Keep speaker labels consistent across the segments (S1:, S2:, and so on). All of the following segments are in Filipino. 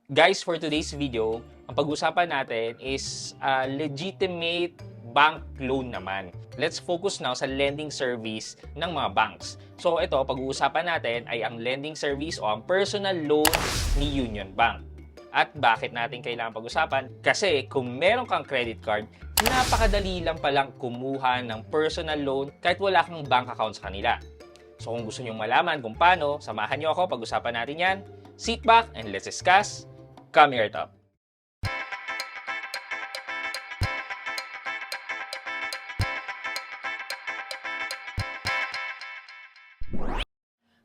S1: Guys, for today's video, ang pag-usapan natin is legitimate bank loan naman. Let's focus now sa lending service ng mga banks. So ito, pag-uusapan natin ay ang lending service o ang personal loan ni Union Bank. At bakit natin kailangan pag-usapan? Kasi kung meron kang credit card, napakadali lang palang kumuha ng personal loan kahit wala kang bank account sa kanila. So kung gusto nyo malaman kung paano, samahan nyo ako, pag-usapan natin yan. Sit back and let's discuss. Come here, top.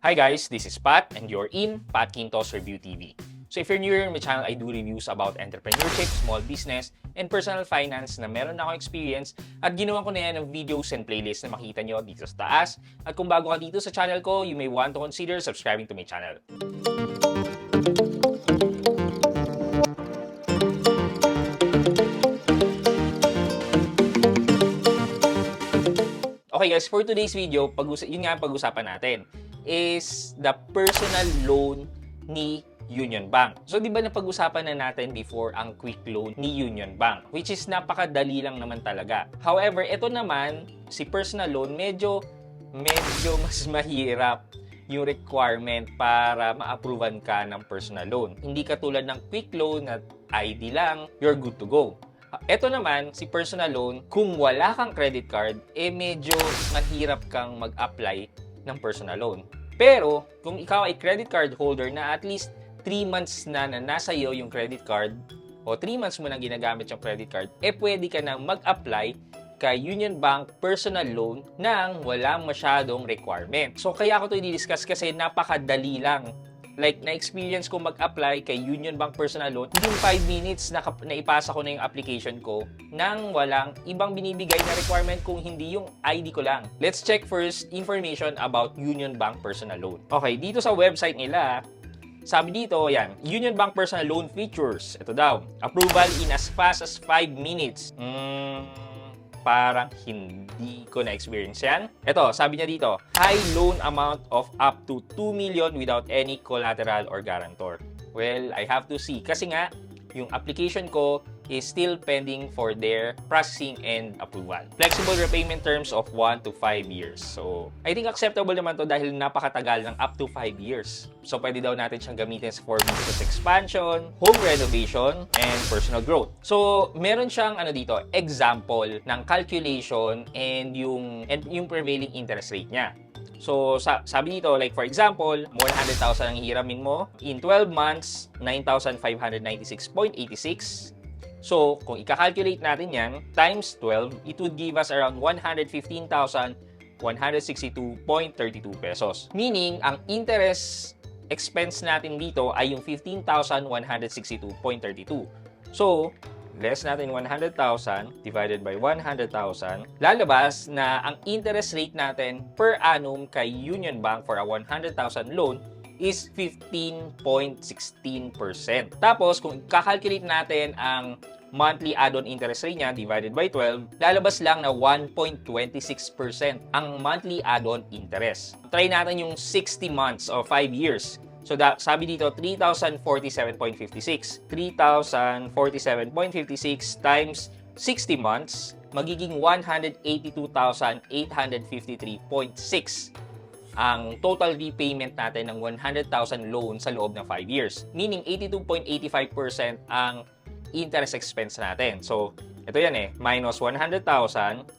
S1: Hi guys, this is Pat and you're in Pat Quintos Review TV. So if you're new here in my channel, I do reviews about entrepreneurship, small business, and personal finance na meron na akong experience at ginawa ko na yan ng videos and playlists na makita nyo dito sa taas. At kung bago ka dito sa channel ko, you may want to consider subscribing to my channel. Okay guys, for today's video, yun nga ang pag-usapan natin is the personal loan ni Union Bank. So, di ba napag-usapan na natin before ang quick loan ni Union Bank, which is napakadali lang naman talaga. However, ito naman, si personal loan, medyo mas mahirap yung requirement para ma-approvean ka ng personal loan. Hindi katulad ng quick loan at ID lang, you're good to go. Ito naman, si personal loan, kung wala kang credit card, medyo mahirap kang mag-apply ng personal loan. Pero, kung ikaw ay credit card holder na at least 3 months na nasa iyo yung credit card o 3 months mo nang ginagamit yung credit card, pwede ka nang mag-apply kay Union Bank personal loan nang walang masyadong requirement. So, kaya ako ito i-discuss kasi napakadali lang. Like, na-experience ko mag-apply kay Union Bank personal loan, within 5 minutes na ipasa ko na yung application ko nang walang ibang binibigay na requirement kung hindi yung ID ko lang. Let's check first information about Union Bank personal loan. Okay, dito sa website nila, sabi dito, yan, Union Bank personal loan features. Ito daw, approval in as fast as 5 minutes. Parang hindi ko na-experience yan. Ito, sabi niya dito, high loan amount of up to 2 million without any collateral or guarantor. Well, I have to see. Kasi nga, yung application ko is still pending for their processing and approval. Flexible repayment terms of 1 to 5 years. So, I think acceptable naman to dahil napakatagal ng up to 5 years. So, pwede daw natin siyang gamitin for business expansion, home renovation, and personal growth. So, meron siyang dito, example ng calculation and yung prevailing interest rate niya. So, sabi dito, like for example, 100,000 ang hihiramin mo. In 12 months, 9,596.86. So, kung i-calculate natin yan, times 12, it would give us around 115,162.32 pesos. Meaning, ang interest expense natin dito ay yung 15,162.32. So, less natin 100,000 divided by 100,000, lalabas na ang interest rate natin per annum kay Union Bank for a 100,000 loan is 15.16%. Tapos, kung i-calculate natin ang monthly add-on interest rate niya divided by 12, lalabas lang na 1.26% ang monthly add-on interest. Try natin yung 60 months or 5 years. So, sabi dito, 3,047.56. 3,047.56 times 60 months, magiging 182,853.6 ang total repayment natin ng 100,000 loan sa loob ng 5 years. Meaning, 82.85% ang interest expense natin. So, ito yan minus 100,000,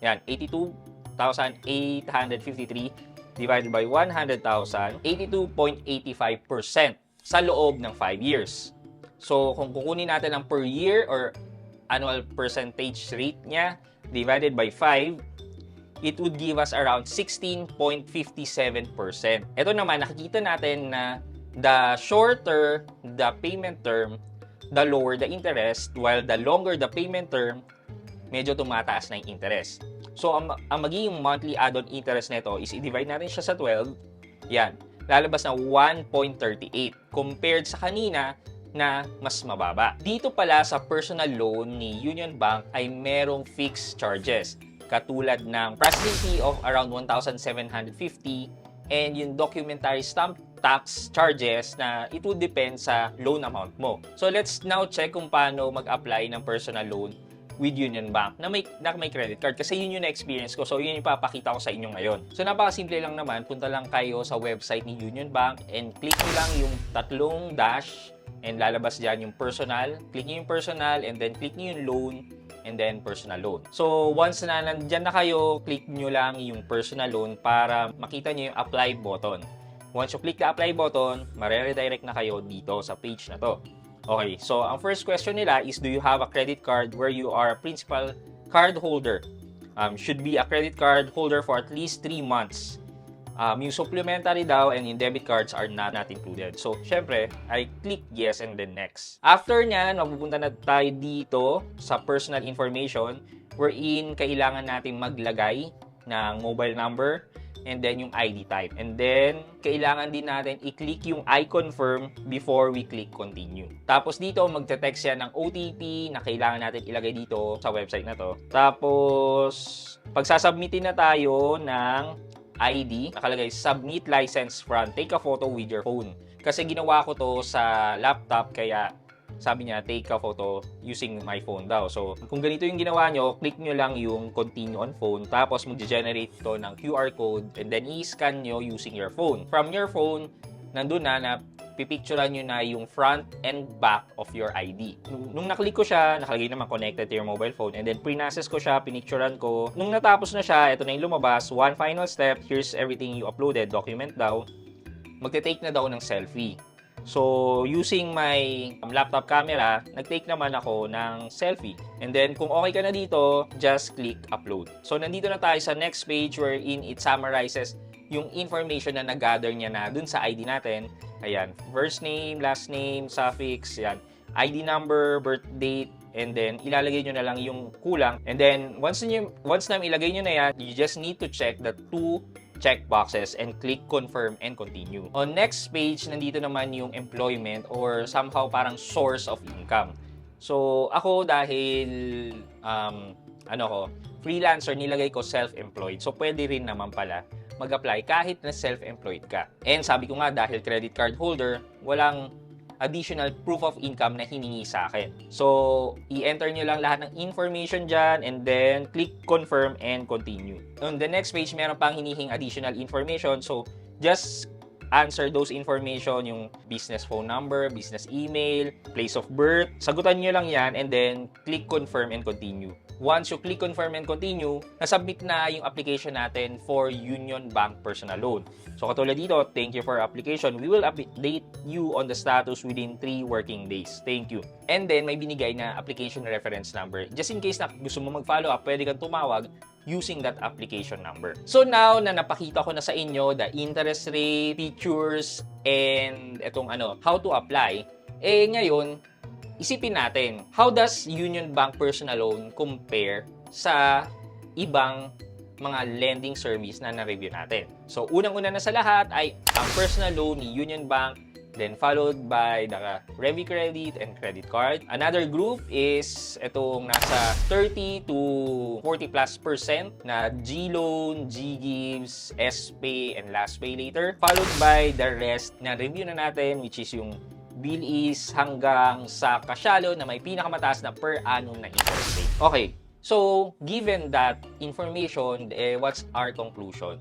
S1: yan, 82,853 divided by 100,000, 82.85% sa loob ng 5 years. So, kung kukunin natin ang per year or annual percentage rate niya divided by 5, it would give us around 16.57%. Ito naman, nakikita natin na the shorter the payment term, the lower the interest, while the longer the payment term, medyo tumataas na yung interest. So, ang magiging monthly add-on interest nito is i-divide natin siya sa 12. Yan. Lalabas na 1.38 compared sa kanina na mas mababa. Dito pala sa personal loan ni Union Bank ay merong fixed charges. Katulad ng processing fee of around 1,750 and yung documentary stamp tax charges na it would depend sa loan amount mo. So let's now check kung paano mag-apply ng personal loan with Union Bank na may credit card. Kasi yun yung na-experience ko. So, yun yung ipapakita ko sa inyo ngayon. So, napakasimple lang naman. Punta lang kayo sa website ni Union Bank and click nyo lang yung tatlong dash and lalabas dyan yung personal. Click nyo yung personal and then click nyo yung loan and then personal loan. So, once na nandyan na kayo, click nyo lang yung personal loan para makita nyo yung apply button. Once you click the apply button, mare-redirect na kayo dito sa page na to. Okay, so ang first question nila is, do you have a credit card where you are a principal card holder? Should be a credit card holder for at least 3 months. Yung supplementary daw and yung debit cards are not included. So, syempre, I click yes and then next. After nyan, mapupunta na tayo dito sa personal information wherein kailangan natin maglagay ng mobile number and then yung ID type. And then, kailangan din natin i-click yung I confirm before we click continue. Tapos dito, magte-text yan ng OTP na kailangan natin ilagay dito sa website na to. Tapos, pagsasubmitin na tayo ng ID, nakalagay submit license front, take a photo with your phone. Kasi ginawa ko to sa laptop, kaya sabi niya, take a photo using my phone daw. So, kung ganito yung ginawa nyo, click nyo lang yung continue on phone, tapos mag-generate ito ng QR code, and then i-scan nyo using your phone. From your phone, nandun na pipicturean nyo na yung front and back of your ID. Nung naklik ko siya, nakalagay naman connected to your mobile phone, and then pre-process ko siya, pinicturean ko. Nung natapos na siya, ito na yung lumabas. One final step, here's everything you uploaded, document daw. Magte-take na daw ng selfie. So, using my laptop camera, nag-take naman ako ng selfie. And then, kung okay ka na dito, just click upload. So, nandito na tayo sa next page wherein it summarizes yung information na nag-gather niya na dun sa ID natin. Ayan, first name, last name, suffix, yan, ID number, birth date, and then ilalagay nyo na lang yung kulang. And then, once na ilagay nyo na yan, you just need to check the 2 check boxes and click confirm and continue. On next page, nandito naman yung employment or somehow parang source of income. So, ako dahil freelancer, nilagay ko self-employed. So, pwede rin naman pala mag-apply kahit na self-employed ka. And sabi ko nga, dahil credit card holder, walang additional proof of income na hiningi sa akin. So, i-enter nyo lang lahat ng information dyan and then click confirm and continue. On the next page, meron pang hinihing additional information. So, just answer those information, yung business phone number, business email, place of birth. Sagutan nyo lang yan and then click confirm and continue. Once you click confirm and continue, nasubmit na yung application natin for Union Bank Personal Loan. So katulad dito, thank you for your application. We will update you on the status within 3 working days. Thank you. And then may binigay na application reference number. Just in case na gusto mo mag-follow up, pwede kang tumawag using that application number. So now na napakita ko na sa inyo the interest rate, features, and itong how to apply, ngayon, isipin natin, how does Union Bank Personal Loan compare sa ibang mga lending service na na-review natin? So, unang-una na sa lahat ay ang personal loan ni Union Bank, then followed by the Revi Credit and credit card. Another group is itong nasa 30 to 40+% na G-Loan, G-Gives, S-Pay, and Last Pay Later. Followed by the rest na review na natin, which is yung Bilis hanggang sa Kasyalo na may pinakamataas na per annum na interest rate. Okay, so given that information, what's our conclusion?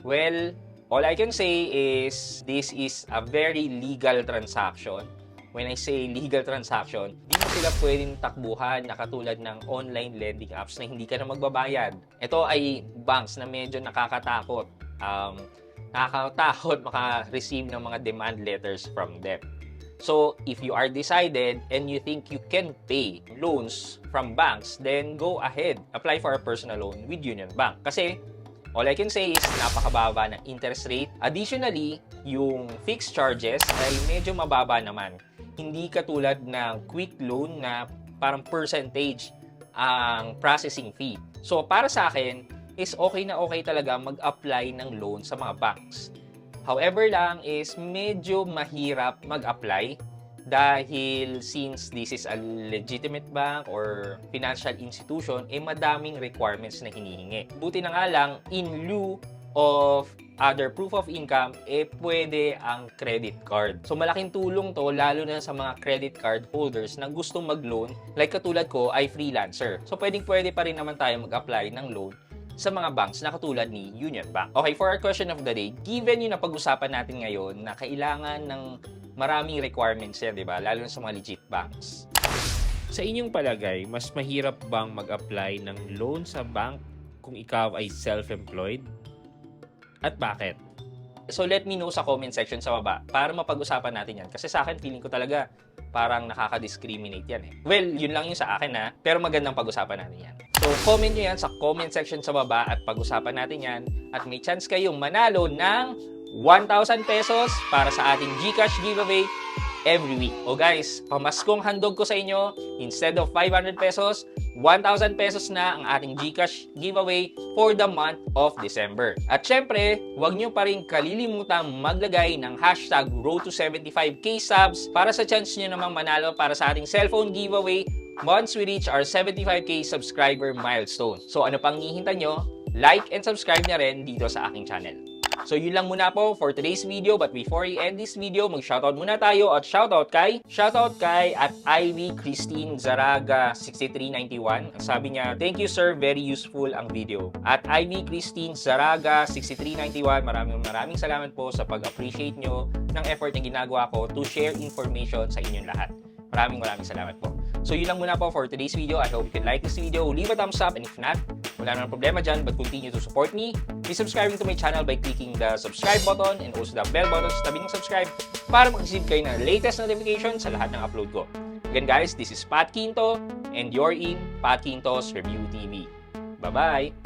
S1: Well, all I can say is this is a very legal transaction. When I say legal transaction, di mo sila pwedeng takbuhan na katulad ng online lending apps na hindi ka na magbabayad. Ito ay banks na medyo nakakatakot. Nakakatakot maka-receive ng mga demand letters from them. So, if you are decided and you think you can pay loans from banks, then go ahead. Apply for a personal loan with Union Bank. Kasi, all I can say is napakababa ng interest rate. Additionally, yung fixed charges ay medyo mababa naman. Hindi katulad ng quick loan na parang percentage ang processing fee. So, para sa akin, is okay na okay talaga mag-apply ng loan sa mga banks. However lang is medyo mahirap mag-apply dahil since this is a legitimate bank or financial institution, madaming requirements na hinihingi. Buti na nga lang, in lieu of other proof of income, pwede ang credit card. So malaking tulong to lalo na sa mga credit card holders na gustong mag-loan. Like katulad ko ay freelancer. So pwede pa rin naman tayo mag-apply ng loan sa mga banks na katulad ni Union Bank. Okay, for our question of the day, given yung napag-usapan natin ngayon na kailangan ng maraming requirements yan, di ba? Lalo na sa mga legit banks.
S2: Sa inyong palagay, mas mahirap bang mag-apply ng loan sa bank kung ikaw ay self-employed? At bakit?
S1: So let me know sa comment section sa baba para mapag-usapan natin yan. Kasi sa akin, feeling ko talaga parang nakaka-discriminate yan eh. Well, yun lang yung sa akin pero magandang pag-usapan natin yan. So comment nyo yan sa comment section sa baba at pag-usapan natin yan. At may chance kayong manalo ng 1,000 pesos para sa ating GCash giveaway every week. O guys, pamaskong handog ko sa inyo, instead of 500 pesos, 1,000 pesos na ang ating GCash giveaway for the month of December. At syempre, huwag nyo pa rin kalilimutang maglagay ng hashtag Road to 75k subs para sa chance nyo namang manalo para sa ating cellphone giveaway once we reach our 75k subscriber milestone. So ano pang hihintay nyo? Like and subscribe na rin dito sa aking channel. So yun lang muna po for today's video, but before I end this video, mag-shoutout muna tayo at shoutout kay at Ivy Christine Zaraga 6391. Sabi niya, thank you sir, very useful ang video. At Ivy Christine Zaraga 6391, maraming salamat po sa pag-appreciate nyo ng effort na ginagawa ko to share information sa inyong lahat. Maraming salamat po. So yun lang muna po for today's video. I hope you can like this video, leave a thumbs up, and if not, wala naman problema dyan, but continue to support me. Be subscribing to my channel by clicking the subscribe button and also the bell button sa tabi ng subscribe para mag-receive kayo ng latest notification sa lahat ng upload ko. Again guys, this is Pat Quinto and you're in Pat Quinto's Review TV. Bye-bye!